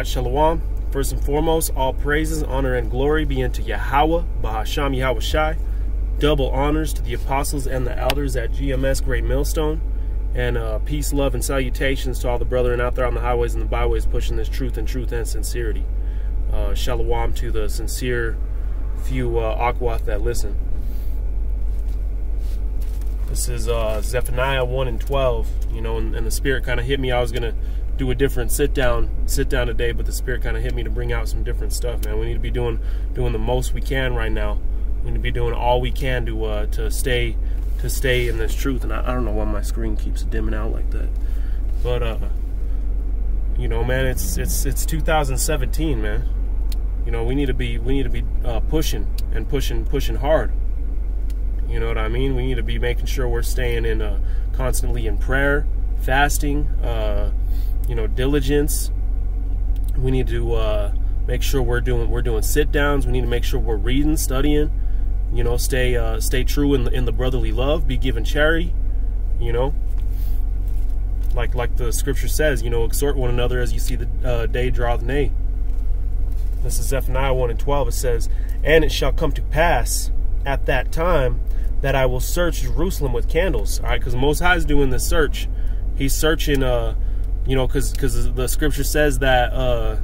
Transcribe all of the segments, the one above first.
Alright, Shalom. First and foremost, all praises, honor, and glory be unto Yahweh, Bahasham Yahweh Shai. Double honors to the apostles and the elders at GMS Great Millstone. And peace, love, and salutations to all the brethren out there on the highways and the byways pushing this truth and sincerity. Shalom to the sincere few Akwath that listen. This is Zephaniah 1 and 12, you know, and the Spirit kind of hit me. I was going to do a different sit down today, but the Spirit kind of hit me to bring out some different stuff, man. We need to be doing the most we can right now. We need to be doing all we can to stay in this truth. And I don't know why my screen keeps dimming out like that, but you know, man, it's 2017, man. You know, we need to be pushing hard. You know what I mean? We need to be making sure we're staying in constantly in prayer, fasting, you know, diligence. We need to make sure we're doing sit downs. We need to make sure we're reading, studying. You know, stay true in the brotherly love. Be given charity. You know, like the scripture says. You know, exhort one another as you see the day draweth nigh. This is Zephaniah 1 and 12. It says, "And it shall come to pass at that time that I will search Jerusalem with candles." All right, because the Most High is doing this search. He's searching, you know, because the scripture says that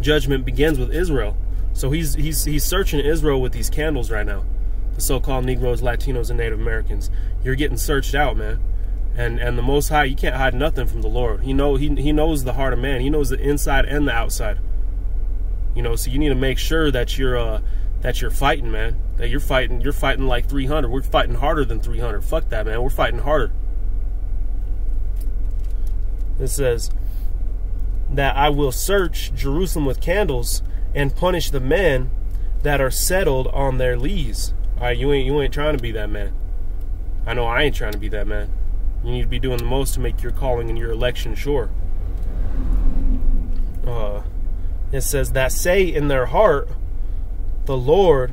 judgment begins with Israel. So he's searching Israel with these candles right now. The so-called Negroes, Latinos, and Native Americans. You're getting searched out, man. And the Most High, you can't hide nothing from the Lord. He knows the heart of man. He knows the inside and the outside. You know, so you need to make sure that you're fighting, man. That you're fighting like 300. We're fighting harder than 300. Fuck that, man. We're fighting harder. It says that I will search Jerusalem with candles and punish the men that are settled on their lees. All right, you ain't trying to be that man. I know I ain't trying to be that man. You need to be doing the most to make your calling and your election sure. It says that say in their heart, the Lord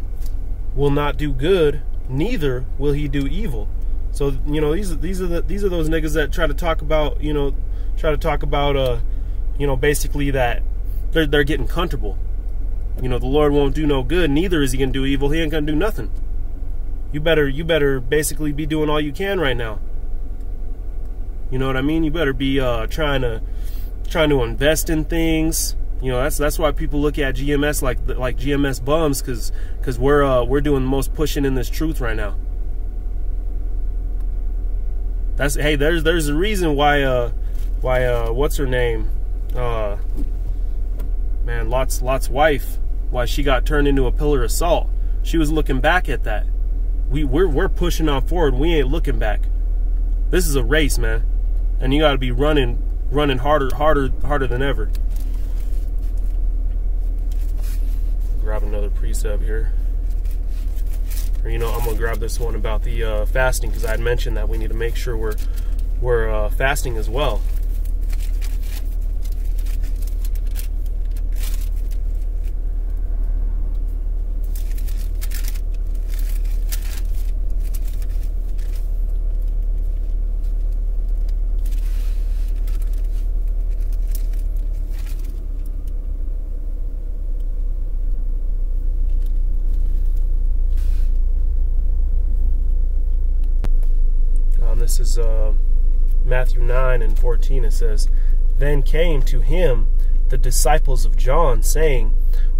will not do good, neither will he do evil. So, you know, these are those niggas that try to talk about, you know, you know, basically that they're getting comfortable. You know, the Lord won't do no good, neither is he gonna do evil. He ain't gonna do nothing. You better basically be doing all you can right now. You know what I mean? You better be trying to invest in things. You know, that's why people look at GMS like GMS bums, because we're doing the most pushing in this truth right now. Hey, there's a reason why what's her name, man, Lot's wife, why she got turned into a pillar of salt. She was looking back at that. We're pushing on forward. We ain't looking back. This is a race, man, and you got to be running harder than ever. Grab another precept here, or, you know, I'm gonna grab this one about the fasting, because I had mentioned that we need to make sure we're fasting as well. This is Matthew 9 and 14. It says, "Then came to him the disciples of John, saying,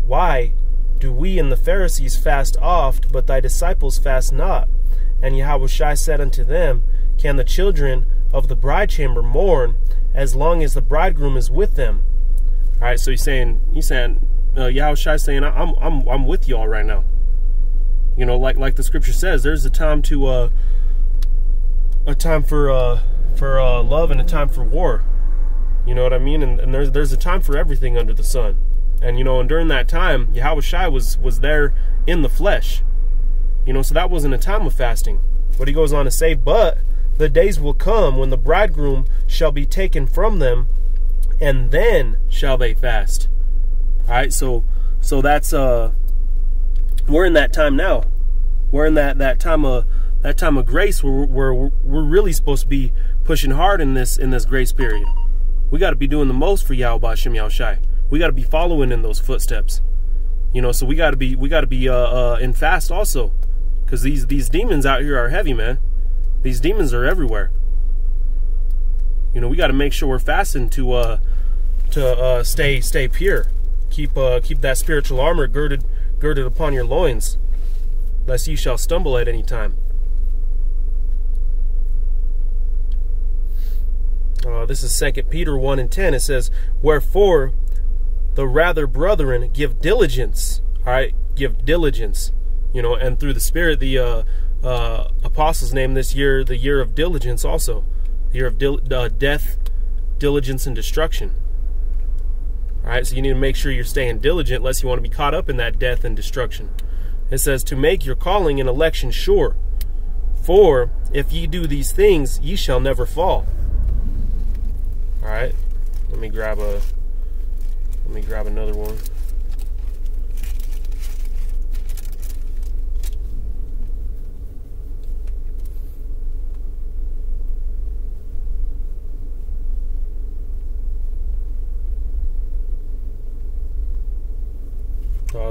Why do we and the Pharisees fast oft, but thy disciples fast not? And Yahushua said unto them, Can the children of the bride chamber mourn as long as the bridegroom is with them?" All right, so he's saying Yahushua is saying, I'm with y'all right now. You know, like the scripture says, there's a time for love and a time for war. You know what I mean? And there's a time for everything under the sun. And, you know, and during that time, Yahushua was there in the flesh. You know, so that wasn't a time of fasting. But he goes on to say, "But the days will come when the bridegroom shall be taken from them, and then shall they fast." All right, so that's we're in that time now. We're in that time of grace where we're really supposed to be pushing hard in this grace period. We got to be doing the most for Yahweh Shem Yahushai. be following in those footsteps. You know, so we got to be in fast also, because these demons out here are heavy, man. These demons are everywhere. You know, we got to make sure we're fasting to stay pure. Keep that spiritual armor girded upon your loins, lest ye shall stumble at any time. This is 2 Peter 1:10. It says, wherefore the rather, brethren, give diligence. All right, give diligence. You know, and through the Spirit, the apostles named this year the year of diligence also. The year of death, diligence, and destruction. All right, so you need to make sure you're staying diligent, lest you want to be caught up in that death and destruction. It says, to make your calling and election sure. For if ye do these things, ye shall never fall. All right, let me grab another one.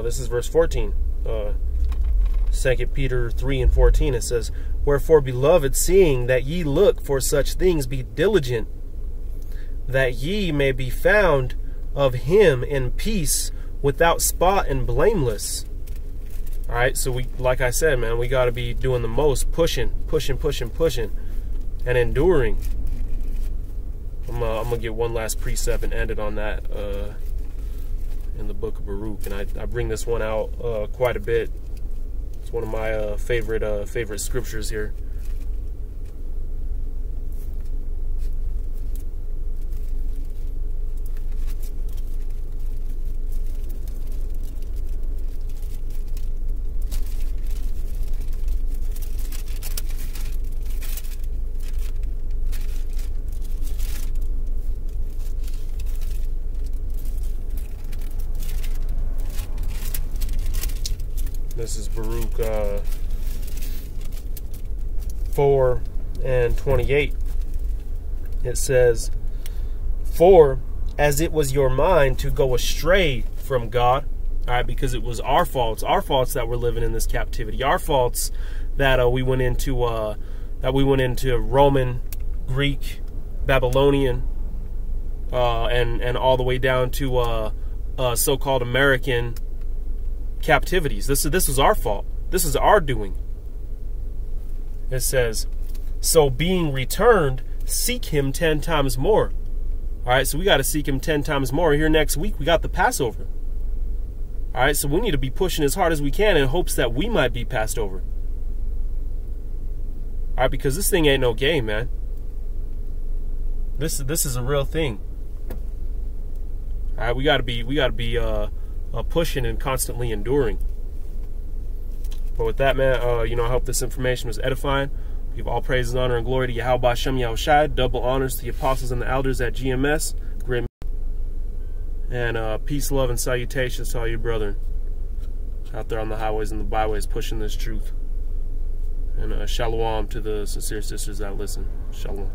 This is verse 14. 2 Peter 3:14. It says, wherefore, beloved, seeing that ye look for such things, be diligent, that ye may be found of him in peace, without spot and blameless. All right, so we, like I said, man, we got to be doing the most, pushing, and enduring. I'm gonna get one last precept and end it on that in the book of Baruch, and I bring this one out quite a bit. It's one of my favorite scriptures here. This is Baruch 4:28. It says, for as it was your mind to go astray from God, all right, because it was our faults that we're living in this captivity, our faults that we went into Roman, Greek, Babylonian, and all the way down to so-called American captivities. This was our fault. This is our doing. It says, so being returned, seek him 10 times more. All right, so we got to seek him 10 times more. Here next week, we got the Passover. All right, so we need to be pushing as hard as we can in hopes that we might be passed over. All right, because this thing ain't no game, man. This is a real thing. All right, we got to be pushing and constantly enduring. But with that, man, I hope this information was edifying. Give all praise and honor and glory to Yahweh Hashem Yahushai. Double honors to the apostles and the elders at GMS. Great. And peace, love, and salutations to all you brethren out there on the highways and the byways pushing this truth. And shalom to the sincere sisters that listen. Shalom.